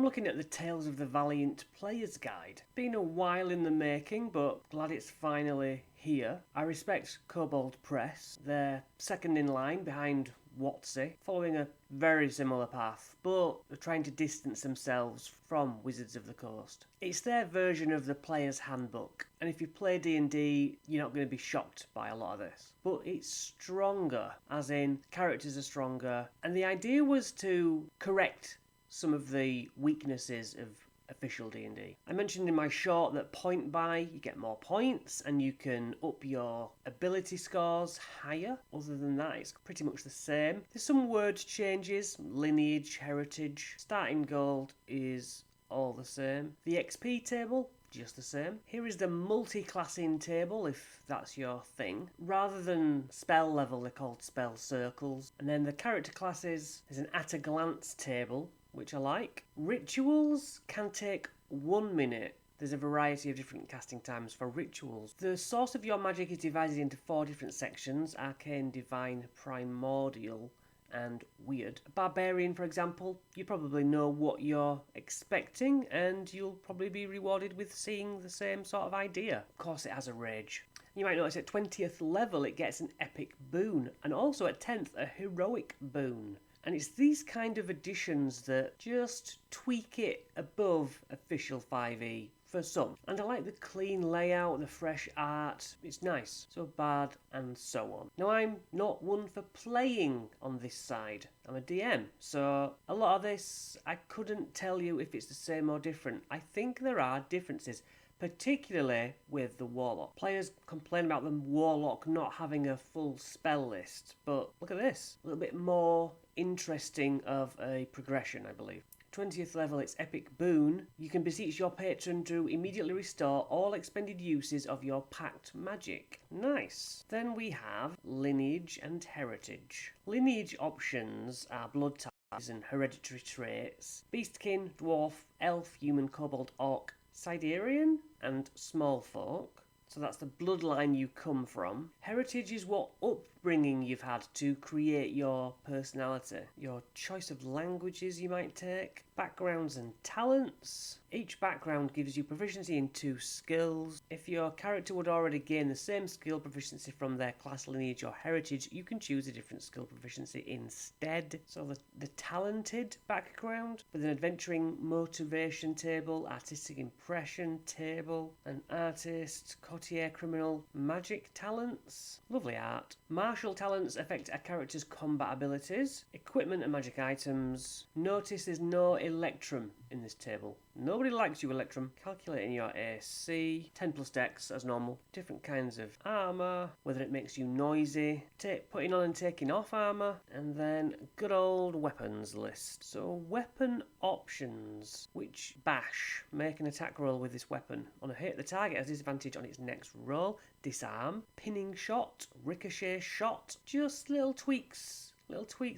I'm looking at the Tales of the Valiant Players guide. Been a while in the making, but glad it's finally here. I respect Kobold Press. They're second in line behind WotC, following a very similar path, but they're trying to distance themselves from Wizards of the Coast. It's their version of the Player's Handbook, and if you play D&D, you're not going to be shocked by a lot of this. But it's stronger, as in characters are stronger, and the idea was to correct some of the weaknesses of official D&D. I mentioned in my short that point buy, you get more points and you can up your ability scores higher. Other than that, it's pretty much the same. There's some word changes, lineage, heritage. Starting gold is all the same. The XP table, just the same. Here is the multi-classing table, if that's your thing. Rather than spell level, they're called spell circles. And then the character classes is an at-a-glance table, which I like. Rituals can take 1 minute. There's a variety of different casting times for rituals. The source of your magic is divided into 4 different sections: arcane, divine, primordial, and weird. A barbarian, for example, you probably know what you're expecting, and you'll probably be rewarded with seeing the same sort of idea. Of course, it has a rage. You might notice at 20th level it gets an epic boon, and also at 10th a heroic boon. And it's these kind of additions that just tweak it above official 5e for some. And I like the clean layout, the fresh art. It's nice. So bad and so on. Now, I'm not one for playing on this side. I'm a DM. So a lot of this, I couldn't tell you if it's the same or different. I think there are differences, particularly with the Warlock. Players complain about the Warlock not having a full spell list, but look at this. A little bit more interesting of a progression, I believe. 20th level, it's Epic Boon. You can beseech your patron to immediately restore all expended uses of your packed magic. Nice. Then we have Lineage and Heritage. Lineage options are blood types and hereditary traits. Beastkin, Dwarf, Elf, Human, Kobold, Orc, Siderian, and Small Folk. So that's the bloodline you come from. Heritage is what upbringing you've had to create your personality. Your choice of languages you might take. Backgrounds and talents. Each background gives you proficiency in 2 skills. If your character would already gain the same skill proficiency from their class, lineage, or heritage, you can choose a different skill proficiency instead. So the talented background with an adventuring motivation table, artistic impression table, an artist, courtier, criminal, magic talents. Lovely art. Martial talents affect a character's combat abilities, equipment and magic items. Notice there's no Electrum in this table. Nobody likes you, Electrum. Calculating your AC, 10 plus dex as normal. Different kinds of armour, whether it makes you noisy, putting on and taking off armour, and then good old weapons list. So weapon options, which bash, make an attack roll with this weapon. On a hit, the target has disadvantage on its next roll. Disarm, pinning shot, ricochet shot, just little tweaks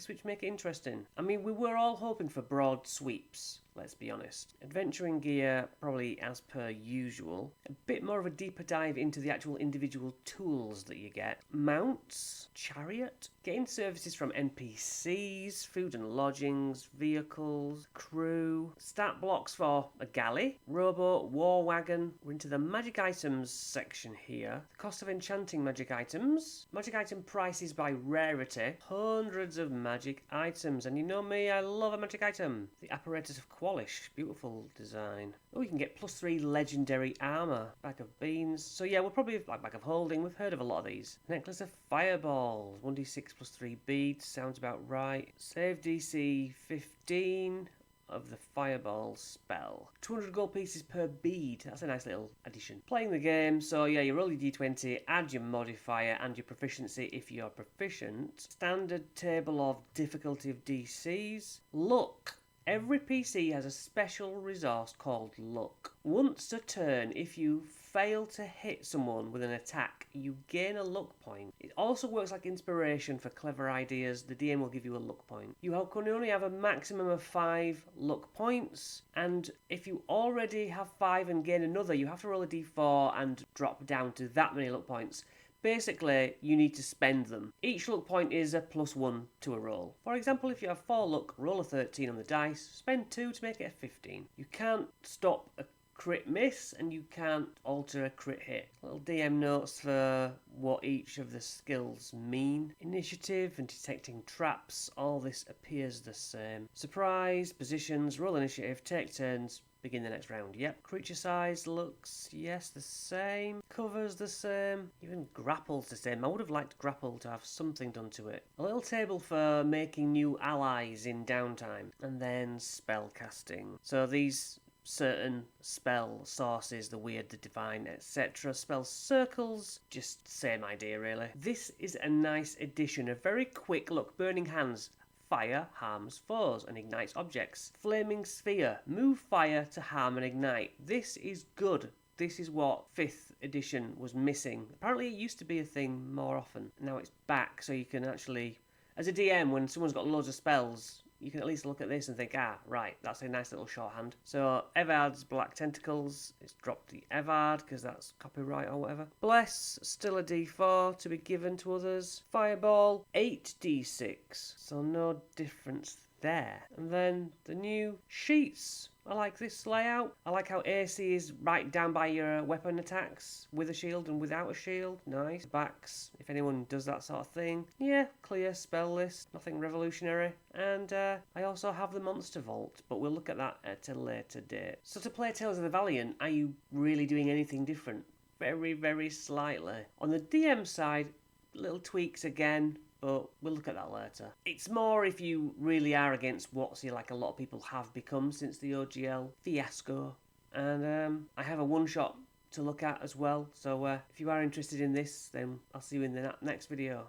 which make it interesting. I mean, we were all hoping for broad sweeps, let's be honest. Adventuring gear, probably as per usual. A bit more of a deeper dive into the actual individual tools that you get. Mounts, chariot, getting services from NPCs, food and lodgings, vehicles, crew, stat blocks for a galley, rowboat, war wagon. We're into the magic items section here. The cost of enchanting magic items. Magic item prices by rarity. Hundreds of magic items, and you know me, I love a magic item. The apparatus of Qualish, beautiful design. Oh, you can get +3 legendary armor. Bag of beans. So yeah, we'll probably like bag of holding. We've heard of a lot of these. Necklace of fireballs. 1d6 +3 beads. Sounds about right. Save DC 15 of the fireball spell. 200 gold pieces per bead. That's a nice little addition. Playing the game, so yeah, you roll your d20, add your modifier and your proficiency if you're proficient. Standard table of difficulty of DCs. Luck. Every PC has a special resource called Luck. Once a turn, if you fail to hit someone with an attack, you gain a luck point. It also works like inspiration for clever ideas. The DM will give you a luck point. You can only have a maximum of 5 luck points, and if you already have 5 and gain another, you have to roll a d4 and drop down to that many luck points Basically, you need to spend them. Each luck point is a +1 to a roll. For example, if you have 4 luck, roll a 13 on the dice, spend 2 to make it a 15. You can't stop a crit miss, and you can't alter a crit hit. Little DM notes for what each of the skills mean. Initiative and detecting traps, all this appears the same. Surprise, positions, roll initiative, take turns, begin the next round. Yep. Creature size looks, yes, the same. Cover's the same. Even grapple's the same. I would have liked grapple to have something done to it. A little table for making new allies in downtime. And then spell casting. So these certain spell sources, the weird, the divine, etc. Spell circles, just same idea really. This is a nice addition, a very quick look. Burning Hands. Fire harms foes and ignites objects. Flaming Sphere. Move fire to harm and ignite. This is good. This is what 5th edition was missing. Apparently it used to be a thing more often. Now it's back, so you can actually, as a DM, when someone's got loads of spells, you can at least look at this and think, right, that's a nice little shorthand. So, Evard's Black Tentacles, it's dropped the Evard, because that's copyright or whatever. Bless, still a D4 to be given to others. Fireball, 8d6, so no difference there. And then the new sheets. I like this layout. I like how AC is right down by your weapon attacks, with a shield and without a shield. Nice. Backs, if anyone does that sort of thing. Yeah, clear spell list, nothing revolutionary. And I also have the Monster Vault, but we'll look at that at a later date. So to play Tales of the Valiant, are you really doing anything different? Very, very slightly. On the DM side, little tweaks again, but we'll look at that later. It's more if you really are against WotC, like a lot of people have become since the OGL fiasco. And I have a one-shot to look at as well, so if you are interested in this, then I'll see you in the next video.